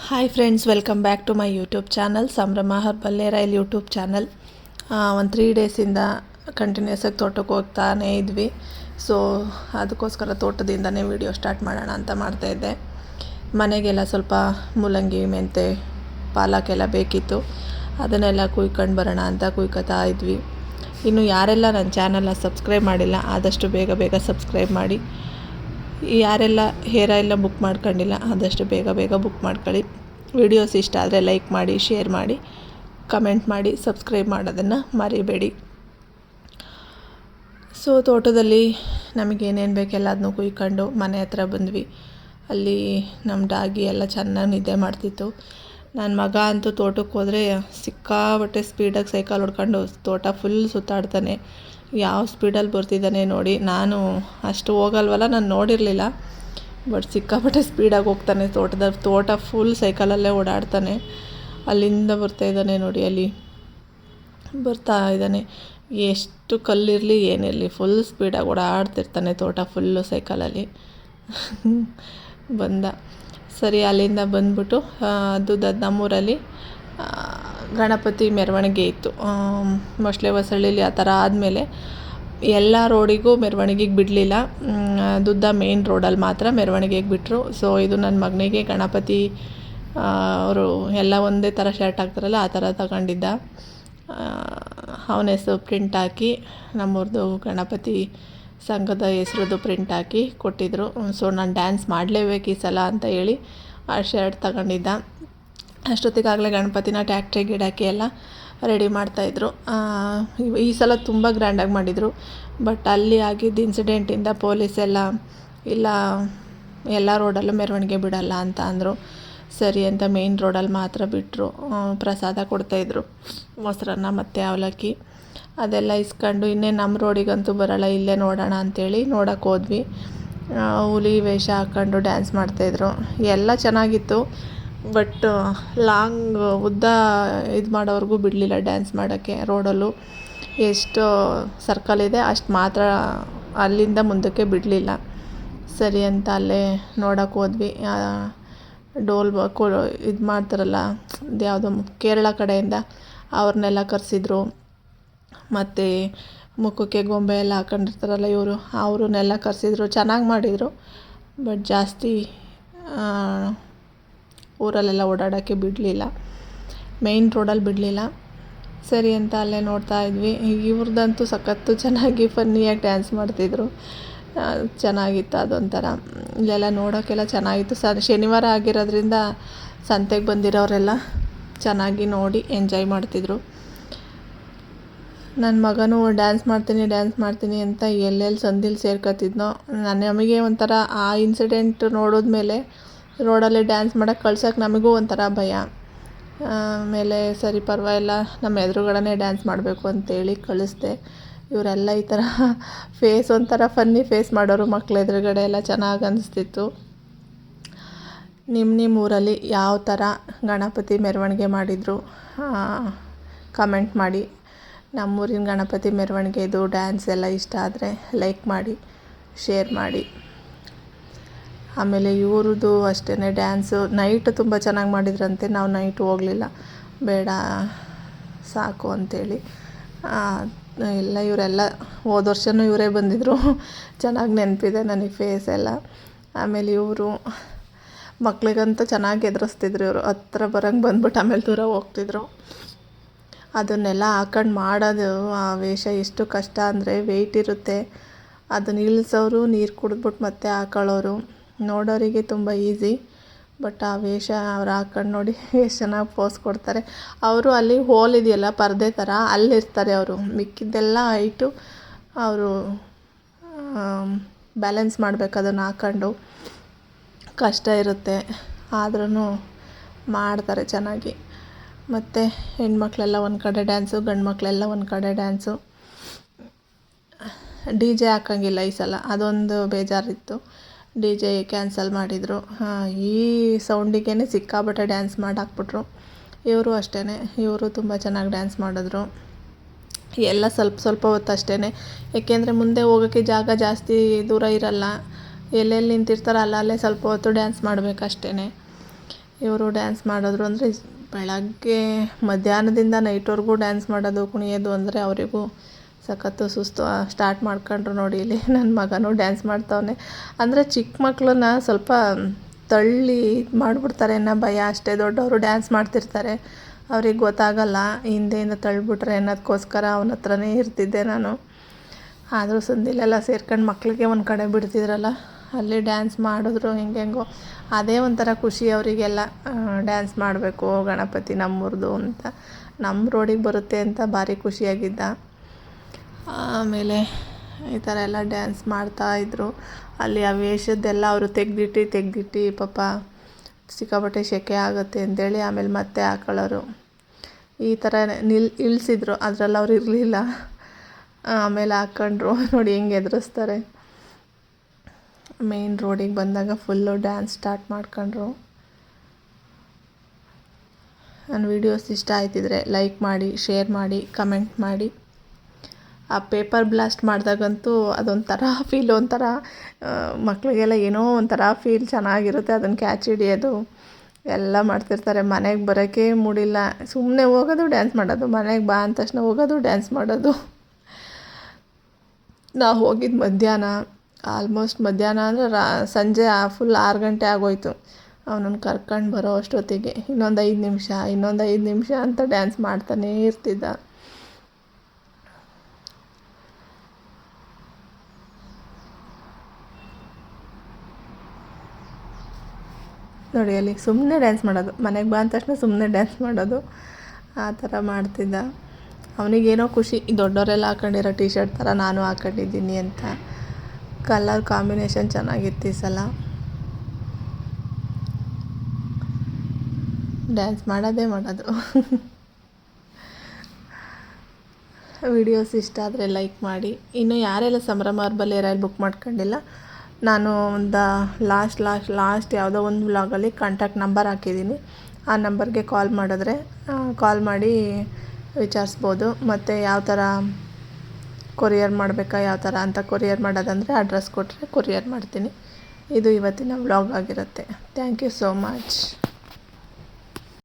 Hi friends, welcome back to my YouTube channel Sambhrama herbal hair oil YouTube channel. ಒಂದು 3 ಡೇಸಿಂದ continuous ಆಗಿ ತೋಟಕ್ಕೆ ಹೋಗ್ತಾನೇ ಇದ್ವಿ. So ಅದಕ್ಕೋಸ್ಕರ ತೋಟದಿಂದನೇ ವಿಡಿಯೋ ಸ್ಟಾರ್ಟ್ ಮಾಡೋಣ ಅಂತ ಮಾಡ್ತಾಯಿದ್ದೆ. ಮನೆಗೆಲ್ಲ ಸ್ವಲ್ಪ ಮೂಲಂಗಿ, ಮೆಂತೆ, ಪಾಲಕ್ಕೆಲ್ಲ ಬೇಕಿತ್ತು. ಅದನ್ನೆಲ್ಲ ಕುಯ್ಕೊಂಡು ಬರೋಣ ಅಂತ ಕುಯ್ಕೊತಾ ಇದ್ವಿ. ಇನ್ನು ಯಾರೆಲ್ಲ ನನ್ನ ಚಾನಲ್ನ ಸಬ್ಸ್ಕ್ರೈಬ್ ಮಾಡಿಲ್ಲ ಆದಷ್ಟು ಬೇಗ ಸಬ್ಸ್ಕ್ರೈಬ್ ಮಾಡಿ. ಯಾರೆಲ್ಲ ಹೇರ್ ಆಯಿಲ್ನ ಬುಕ್ ಮಾಡ್ಕೊಂಡಿಲ್ಲ ಆದಷ್ಟು ಬೇಗ ಬುಕ್ ಮಾಡ್ಕೊಳ್ಳಿ. ವಿಡಿಯೋಸ್ ಇಷ್ಟ ಆದರೆ ಲೈಕ್ ಮಾಡಿ, ಶೇರ್ ಮಾಡಿ, ಕಮೆಂಟ್ ಮಾಡಿ, ಸಬ್ಸ್ಕ್ರೈಬ್ ಮಾಡೋದನ್ನು ಮರಿಬೇಡಿ. ಸೊ ತೋಟದಲ್ಲಿ ನಮಗೇನೇನು ಬೇಕೆಲ್ಲ ಅದನ್ನು ಕುಯ್ಕೊಂಡು ಮನೆ ಹತ್ರ ಬಂದ್ವಿ. ಅಲ್ಲಿ ನಮ್ಮ ಡಾಗಿ ಎಲ್ಲ ಚೆನ್ನಾಗಿ ನಿದ್ದೆ ಮಾಡ್ತಿತ್ತು. ನನ್ನ ಮಗ ಅಂತೂ ತೋಟಕ್ಕೆ ಹೋದರೆ ಸಿಕ್ಕಾಬಟ್ಟೆ ಸ್ಪೀಡಾಗಿ ಸೈಕಲ್ ಹೊಡ್ಕೊಂಡು ತೋಟ ಫುಲ್ ಸುತ್ತಾಡ್ತಾನೆ. ಯಾವ ಸ್ಪೀಡಲ್ಲಿ ಬರ್ತಿದ್ದಾನೆ ನೋಡಿ. ನಾನು ಅಷ್ಟು ಹೋಗಲ್ವಲ್ಲ, ನಾನು ನೋಡಿರಲಿಲ್ಲ. ಬಟ್ ಸಿಕ್ಕಾಪಟ್ಟೆ ಸ್ಪೀಡಾಗಿ ಹೋಗ್ತಾನೆ. ತೋಟ ಫುಲ್ ಸೈಕಲಲ್ಲೇ ಓಡಾಡ್ತಾನೆ. ಅಲ್ಲಿಂದ ಬರ್ತಾಯಿದ್ದಾನೆ ನೋಡಿ, ಅಲ್ಲಿ ಬರ್ತಾ ಇದ್ದಾನೆ. ಎಷ್ಟು ಕಲ್ಲಿರಲಿ ಏನಿರಲಿ ಫುಲ್ ಸ್ಪೀಡಾಗಿ ಓಡಾಡ್ತಿರ್ತಾನೆ ತೋಟ ಫುಲ್ಲು ಸೈಕಲಲ್ಲಿ. ಬಂದ ಸರಿ, ಅಲ್ಲಿಂದ ಬಂದ್ಬಿಟ್ಟು ಅದು ನಮ್ಮೂರಲ್ಲಿ ಗಣಪತಿ ಮೆರವಣಿಗೆ ಇತ್ತು. ಮೊಸಳೆ ಹೊಸಳ್ಳಿಲಿ ಆ ಥರ ಆದಮೇಲೆ ಎಲ್ಲ ರೋಡಿಗೂ ಮೆರವಣಿಗೆಗೆ ಬಿಡಲಿಲ್ಲ. ದುದ್ದ ಮೇನ್ ರೋಡಲ್ಲಿ ಮಾತ್ರ ಮೆರವಣಿಗೆಗೆ ಬಿಟ್ಟರು. ಸೊ ಇದು ನನ್ನ ಮಗನಿಗೆ ಗಣಪತಿ ಅವರು ಎಲ್ಲ ಒಂದೇ ಥರ ಶರ್ಟ್ ಹಾಕ್ತಾರಲ್ಲ ಆ ಥರ ತಗೊಂಡಿದ್ದ. ಅವನ ಹೆಸರು ಪ್ರಿಂಟ್ ಹಾಕಿ, ನಮ್ಮೂರದು ಗಣಪತಿ ಸಂಘದ ಹೆಸ್ರದ್ದು ಪ್ರಿಂಟ್ ಹಾಕಿ ಕೊಟ್ಟಿದ್ದರು. ಸೊ ನಾನು ಡ್ಯಾನ್ಸ್ ಮಾಡಲೇಬೇಕು ಈ ಸಲ ಅಂತ ಹೇಳಿ ಆ ಶರ್ಟ್ ತಗೊಂಡಿದ್ದ. ಅಷ್ಟೊತ್ತಿಗಾಗಲೇ ಗಣಪತಿನ ಟ್ಯಾಕ್ಟ್ರಿಗೆ ಗಿಡಕ್ಕೆ ಎಲ್ಲ ರೆಡಿ ಮಾಡ್ತಾಯಿದ್ರು. ಈ ಸಲ ತುಂಬ ಗ್ರ್ಯಾಂಡಾಗಿ ಮಾಡಿದರು. ಬಟ್ ಅಲ್ಲಿ ಆಗಿದ್ದ ಇನ್ಸಿಡೆಂಟಿಂದ ಪೊಲೀಸ್ ಇಲ್ಲ ಎಲ್ಲ ರೋಡಲ್ಲೂ ಮೆರವಣಿಗೆ ಬಿಡಲ್ಲ ಅಂತ ಅಂದರು. ಸರಿ ಅಂತ ಮೇಯ್ನ್ ರೋಡಲ್ಲಿ ಮಾತ್ರ ಬಿಟ್ಟರು. ಪ್ರಸಾದ ಕೊಡ್ತಾಯಿದ್ರು, ಮೊಸರನ್ನ ಮತ್ತು ಅವಲಕ್ಕಿ ಅದೆಲ್ಲ ಇಸ್ಕೊಂಡು. ಇನ್ನೇ ನಮ್ಮ ರೋಡಿಗಂತೂ ಬರೋಲ್ಲ, ಇಲ್ಲೇ ನೋಡೋಣ ಅಂಥೇಳಿ ನೋಡೋಕ್ಕೆ ಹೋದ್ವಿ. ಹುಲಿ ವೇಷ ಹಾಕ್ಕೊಂಡು ಡ್ಯಾನ್ಸ್ ಮಾಡ್ತಾಯಿದ್ರು. ಎಲ್ಲ ಚೆನ್ನಾಗಿತ್ತು. ಬಟ್ ಲಾಂಗ್ ಉದ್ದ ಇದು ಮಾಡೋವ್ರಿಗೂ ಬಿಡಲಿಲ್ಲ ಡ್ಯಾನ್ಸ್ ಮಾಡೋಕ್ಕೆ. ರೋಡಲ್ಲೂ ಎಷ್ಟು ಸರ್ಕಲ್ ಇದೆ ಅಷ್ಟು ಮಾತ್ರ, ಅಲ್ಲಿಂದ ಮುಂದಕ್ಕೆ ಬಿಡಲಿಲ್ಲ. ಸರಿ ಅಂತ ಅಲ್ಲೇ ನೋಡೋಕ್ಕೆ ಹೋದ್ವಿ. ಡೋಲ್ ಇದು ಮಾಡ್ತಾರಲ್ಲ, ಯಾವುದೋ ಕೇರಳ ಕಡೆಯಿಂದ ಅವ್ರನ್ನೆಲ್ಲ ಕರೆಸಿದ್ರು. ಮತ್ತು ಮುಖಕ್ಕೆ ಗೊಂಬೆ ಎಲ್ಲ ಹಾಕೊಂಡಿರ್ತಾರಲ್ಲ ಇವರು, ಅವ್ರನ್ನೆಲ್ಲ ಕರೆಸಿದ್ರು. ಚೆನ್ನಾಗಿ ಮಾಡಿದರು. ಬಟ್ ಜಾಸ್ತಿ ಊರಲ್ಲೆಲ್ಲ ಓಡಾಡೋಕ್ಕೆ ಬಿಡಲಿಲ್ಲ, ಮೇಯ್ನ್ ರೋಡಲ್ಲಿ ಬಿಡಲಿಲ್ಲ. ಸರಿ ಅಂತ ಅಲ್ಲೇ ನೋಡ್ತಾ ಇದ್ವಿ. ಇವ್ರದ್ದಂತೂ ಸಖತ್ತು ಚೆನ್ನಾಗಿ ಫನ್ನಿಯಾಗಿ ಡ್ಯಾನ್ಸ್ ಮಾಡ್ತಿದ್ರು. ಚೆನ್ನಾಗಿತ್ತು ಅದೊಂಥರ. ಇಲ್ಲೆಲ್ಲ ನೋಡೋಕ್ಕೆಲ್ಲ ಚೆನ್ನಾಗಿತ್ತು. ಶನಿವಾರ ಆಗಿರೋದ್ರಿಂದ ಸಂತೆಗೆ ಬಂದಿರೋರೆಲ್ಲ ಚೆನ್ನಾಗಿ ನೋಡಿ ಎಂಜಾಯ್ ಮಾಡ್ತಿದ್ರು. ನನ್ನ ಮಗನೂ ಡ್ಯಾನ್ಸ್ ಮಾಡ್ತೀನಿ ಅಂತ ಎಲ್ಲೆಲ್ಲಿ ಸಂದಿಲ್ಲಿ ಸೇರ್ಕೊತಿದ್ನೋ. ನಮಗೆ ಒಂಥರ ಆ ಇನ್ಸಿಡೆಂಟ್ ನೋಡಿದ್ಮೇಲೆ ರೋಡಲ್ಲಿ ಡ್ಯಾನ್ಸ್ ಮಾಡೋಕ್ಕೆ ಕಳ್ಸೋಕ್ಕೆ ನಮಗೂ ಒಂಥರ ಭಯ. ಆಮೇಲೆ ಸರಿ ಪರವಾಗಿಲ್ಲ, ನಮ್ಮ ಎದುರುಗಡೆನೇ ಡ್ಯಾನ್ಸ್ ಮಾಡಬೇಕು ಅಂತೇಳಿ ಕಳಿಸ್ದೆ. ಇವರೆಲ್ಲ ಈ ಥರ ಫೇಸ್ ಒಂಥರ ಫನ್ನಿ ಫೇಸ್ ಮಾಡೋರು ಮಕ್ಳ ಎದುರುಗಡೆ ಎಲ್ಲ ಚೆನ್ನಾಗಿ ಅನಿಸ್ತಿತ್ತು. ನಿಮ್ಮ ಊರಲ್ಲಿ ಯಾವ ಥರ ಗಣಪತಿ ಮೆರವಣಿಗೆ ಮಾಡಿದರು ಕಮೆಂಟ್ ಮಾಡಿ. ನಮ್ಮೂರಿನ ಗಣಪತಿ ಮೆರವಣಿಗೆದು ಡ್ಯಾನ್ಸ್ ಎಲ್ಲ ಇಷ್ಟ ಆದರೆ ಲೈಕ್ ಮಾಡಿ, ಶೇರ್ ಮಾಡಿ. ಆಮೇಲೆ ಇವ್ರದ್ದು ಅಷ್ಟೇ ಡ್ಯಾನ್ಸು ನೈಟ್ ತುಂಬ ಚೆನ್ನಾಗಿ ಮಾಡಿದ್ರಂತೆ. ನಾವು ನೈಟ್ ಹೋಗಲಿಲ್ಲ, ಬೇಡ ಸಾಕು ಅಂಥೇಳಿ. ಇವರೆಲ್ಲ ಹೋದ ವರ್ಷವೂ ಇವರೇ ಬಂದಿದ್ದರು. ಚೆನ್ನಾಗಿ ನೆನಪಿದೆ ನನಗೆ ಫೇಸ್ ಎಲ್ಲ. ಆಮೇಲೆ ಇವರು ಮಕ್ಳಿಗಂತೂ ಚೆನ್ನಾಗಿ ಎದುರಿಸ್ತಿದ್ರು. ಇವರು ಹತ್ರ ಬರೋಂಗೆ ಬಂದ್ಬಿಟ್ಟು ಆಮೇಲೆ ದೂರ ಹೋಗ್ತಿದ್ರು. ಅದನ್ನೆಲ್ಲ ಹಾಕೊಂಡು ಮಾಡೋದು, ಆ ವೇಷ ಎಷ್ಟು ಕಷ್ಟ ಅಂದರೆ ವೆಯ್ಟ್ ಇರುತ್ತೆ. ಅದನ್ನ ಇಳಿಸೋರು, ನೀರು ಕುಡಿದ್ಬಿಟ್ಟು ಮತ್ತೆ ಹಾಕೊಳ್ಳೋರು. ನೋಡೋರಿಗೆ ತುಂಬ ಈಸಿ. ಬಟ್ ಆ ವೇಷ ಅವ್ರು ಹಾಕೊಂಡು ನೋಡಿ ಎಷ್ಟು ಚೆನ್ನಾಗಿ ಪೋಸ್ ಕೊಡ್ತಾರೆ. ಅವರು ಅಲ್ಲಿ ಹೋಲ್ ಇದೆಯಲ್ಲ ಪರದೆ ಥರ, ಅಲ್ಲಿರ್ತಾರೆ ಅವರು. ಮಿಕ್ಕಿದ್ದೆಲ್ಲ ಹೈಟು ಅವರು ಬ್ಯಾಲೆನ್ಸ್ ಮಾಡಬೇಕು. ಅದನ್ನು ಹಾಕೊಂಡು ಕಷ್ಟ ಇರುತ್ತೆ, ಆದ್ರೂ ಮಾಡ್ತಾರೆ ಚೆನ್ನಾಗಿ. ಮತ್ತು ಹೆಣ್ಮಕ್ಳೆಲ್ಲ ಒಂದು ಕಡೆ ಡ್ಯಾನ್ಸು, ಗಂಡು ಮಕ್ಕಳೆಲ್ಲ ಒಂದು ಕಡೆ ಡ್ಯಾನ್ಸು. DJ ಹಾಕೋಂಗಿಲ್ಲ ಈ ಸಲ, ಅದೊಂದು ಬೇಜಾರಿತ್ತು. DJ ಕ್ಯಾನ್ಸಲ್ ಮಾಡಿದರು. ಈ ಸೌಂಡಿಗೆ ಸಿಕ್ಕಾಬಟ್ಟೆ ಡ್ಯಾನ್ಸ್ ಮಾಡಿ ಹಾಕ್ಬಿಟ್ರು. ಇವರು ಅಷ್ಟೇ, ಇವರು ತುಂಬ ಚೆನ್ನಾಗಿ ಡ್ಯಾನ್ಸ್ ಮಾಡಿದ್ರು. ಎಲ್ಲ ಸ್ವಲ್ಪ ಹೊತ್ತು ಅಷ್ಟೇ, ಏಕೆಂದರೆ ಮುಂದೆ ಹೋಗೋಕ್ಕೆ ಜಾಗ ಜಾಸ್ತಿ ದೂರ ಇರಲ್ಲ. ಎಲ್ಲೆಲ್ಲಿ ನಿಂತಿರ್ತಾರೋ ಅಲ್ಲೇ ಸ್ವಲ್ಪ ಹೊತ್ತು ಡ್ಯಾನ್ಸ್ ಮಾಡಬೇಕಷ್ಟೇ. ಇವರು ಡ್ಯಾನ್ಸ್ ಮಾಡಿದ್ರು ಅಂದರೆ ಬೆಳಗ್ಗೆ ಮಧ್ಯಾಹ್ನದಿಂದ ನೈಟ್ವರೆಗೂ ಡ್ಯಾನ್ಸ್ ಮಾಡೋದು ಕುಣಿಯೋದು ಅಂದರೆ ಅವರಿಗೂ ಸಖತ್ತು ಸುಸ್ತು. ಸ್ಟಾರ್ಟ್ ಮಾಡ್ಕೊಂಡ್ರು ನೋಡಿ ಇಲ್ಲಿ ನನ್ನ ಮಗನೂ ಡ್ಯಾನ್ಸ್ ಮಾಡ್ತವನೆ. ಅಂದರೆ ಚಿಕ್ಕ ಮಕ್ಕಳನ್ನ ಸ್ವಲ್ಪ ತಳ್ಳಿ ಮಾಡಿಬಿಡ್ತಾರೆ ಅನ್ನೋ ಭಯ ಅಷ್ಟೇ. ದೊಡ್ಡವರು ಡ್ಯಾನ್ಸ್ ಮಾಡ್ತಿರ್ತಾರೆ, ಅವ್ರಿಗೆ ಗೊತ್ತಾಗಲ್ಲ, ಹಿಂದೆಯಿಂದ ತಳ್ಳಿಬಿಟ್ರೆ ಅನ್ನೋದಕ್ಕೋಸ್ಕರ ಅವನ ಹತ್ರನೇ ಇರ್ತಿದ್ದೆ ನಾನು. ಆದರೂ ಸಂದಿಲೆಲ್ಲ ಸೇರ್ಕೊಂಡು ಮಕ್ಕಳಿಗೆ ಒಂದು ಕಡೆ ಬಿಡ್ತಿದ್ರಲ್ಲ, ಅಲ್ಲಿ ಡ್ಯಾನ್ಸ್ ಮಾಡಿದ್ರು ಹೆಂಗೆಂಗೋ. ಅದೇ ಒಂಥರ ಖುಷಿ ಅವರಿಗೆಲ್ಲ, ಡ್ಯಾನ್ಸ್ ಮಾಡಬೇಕು ಗಣಪತಿ ನಮ್ಮೂರ್ದು ಅಂತ. ನಮ್ಮ ರೋಡಿಗೆ ಬರುತ್ತೆ ಅಂತ ಭಾರಿ ಖುಷಿಯಾಗಿದ್ದ. ಆಮೇಲೆ ಈ ಥರ ಎಲ್ಲ ಡ್ಯಾನ್ಸ್ ಮಾಡ್ತಾಯಿದ್ರು. ಅಲ್ಲಿ ಆ ವೇಷದ್ದೆಲ್ಲ ಅವರು ತೆಗ್ದಿಟ್ಟು ಪಾಪ ಸಿಕ್ಕಾಪಟ್ಟೆ ಸೆಕೆ ಆಗುತ್ತೆ ಅಂತೇಳಿ ಆಮೇಲೆ ಮತ್ತೆ ಹಾಕೊಳ್ಳೋರು. ಈ ಥರ ಇಳಿಸಿದ್ರು, ಅದರಲ್ಲಿ ಅವ್ರು ಇರಲಿಲ್ಲ. ಆಮೇಲೆ ಹಾಕ್ಕೊಂಡ್ರು ನೋಡಿ ಹೆಂಗೆ ಎದುರಿಸ್ತಾರೆ. ಮೇನ್ ರೋಡಿಗೆ ಬಂದಾಗ ಫುಲ್ಲು ಡ್ಯಾನ್ಸ್ ಸ್ಟಾರ್ಟ್ ಮಾಡ್ಕೊಂಡ್ರು. ನನ್ನ ವೀಡಿಯೋಸ್ ಇಷ್ಟ ಆಯ್ತಿದ್ರೆ ಲೈಕ್ ಮಾಡಿ, ಶೇರ್ ಮಾಡಿ, ಕಮೆಂಟ್ ಮಾಡಿ. ಆ ಪೇಪರ್ ಬ್ಲಾಸ್ಟ್ ಮಾಡಿದಾಗಂತೂ ಅದೊಂಥರ ಫೀಲ್, ಒಂಥರ ಮಕ್ಕಳಿಗೆಲ್ಲ ಏನೋ ಒಂಥರ ಫೀಲ್ ಚೆನ್ನಾಗಿರುತ್ತೆ. ಅದನ್ನು ಕ್ಯಾಚ್ ಹಿಡಿಯೋದು ಎಲ್ಲ ಮಾಡ್ತಿರ್ತಾರೆ. ಮನೆಗೆ ಬರೋಕ್ಕೆ ಮೂಡಿಲ್ಲ, ಸುಮ್ಮನೆ ಹೋಗೋದು ಡ್ಯಾನ್ಸ್ ಮಾಡೋದು, ಮನೆಗೆ ಬಾ ಅಂದ ತಕ್ಷಣ ಹೋಗೋದು ಡ್ಯಾನ್ಸ್ ಮಾಡೋದು. ನಾವು ಹೋಗಿದ್ದು ಮಧ್ಯಾಹ್ನ, ಆಲ್ಮೋಸ್ಟ್ ಮಧ್ಯಾಹ್ನ ಅಂದರೆ ಸಂಜೆ ಫುಲ್ 6 ಗಂಟೆ ಆಗೋಯ್ತು. ಅವನನ್ನು ಕರ್ಕೊಂಡು ಬರೋ ಅಷ್ಟೊತ್ತಿಗೆ ಇನ್ನೊಂದು 5 ನಿಮಿಷ ಅಂತ ಡ್ಯಾನ್ಸ್ ಮಾಡ್ತಾನೇ ಇರ್ತಿದ್ದ. ನೋಡಿ ಅಲ್ಲಿ ಸುಮ್ಮನೆ ಡ್ಯಾನ್ಸ್ ಮಾಡೋದು, ಮನೆಗೆ ಬಾ ಅಂದ ತಕ್ಷಣ ಸುಮ್ಮನೆ ಡ್ಯಾನ್ಸ್ ಮಾಡೋದು, ಆ ಥರ ಮಾಡ್ತಿದ್ದ. ಅವನಿಗೇನೋ ಖುಷಿ, ದೊಡ್ಡವರೆಲ್ಲ ಹಾಕೊಂಡಿರೋ ಟಿ ಶರ್ಟ್ ಥರ ನಾನು ಹಾಕೊಂಡಿದ್ದೀನಿ ಅಂತ. ಕಲರ್ ಕಾಂಬಿನೇಷನ್ ಚೆನ್ನಾಗಿತ್ತು ಈ ಸಲ. ಡ್ಯಾನ್ಸ್ ಮಾಡೋದು. ವಿಡಿಯೋಸ್ ಇಷ್ಟ ಆದರೆ ಲೈಕ್ ಮಾಡಿ. ಇನ್ನು ಯಾರೆಲ್ಲ ಸಂಭ್ರಮ ಹರ್ಬಲ್ ಹೇರ್ ಆಯಿಲ್ ಬುಕ್ ಮಾಡ್ಕೊಂಡಿಲ್ಲ, ನಾನು ಒಂದು ಲಾಸ್ಟ್ ಯಾವುದೋ ಒಂದು ವ್ಲಾಗಲ್ಲಿ ಕಾಂಟ್ಯಾಕ್ಟ್ ನಂಬರ್ ಹಾಕಿದ್ದೀನಿ. ಆ ನಂಬರ್ಗೆ ಕಾಲ್ ಮಾಡಿ ವಿಚಾರಿಸ್ಬೋದು. ಮತ್ತು ಯಾವ ಥರ ಕೊರಿಯರ್ ಮಾಡಬೇಕಾ, ಯಾವ ಥರ ಅಂತ ಕೊರಿಯರ್ ಮಾಡೋದಂದರೆ ಅಡ್ರೆಸ್ ಕೊಟ್ಟರೆ ಕೊರಿಯರ್ ಮಾಡ್ತೀನಿ. ಇದು ಇವತ್ತಿನ ವ್ಲಾಗ್ ಆಗಿರುತ್ತೆ. Thank you so much.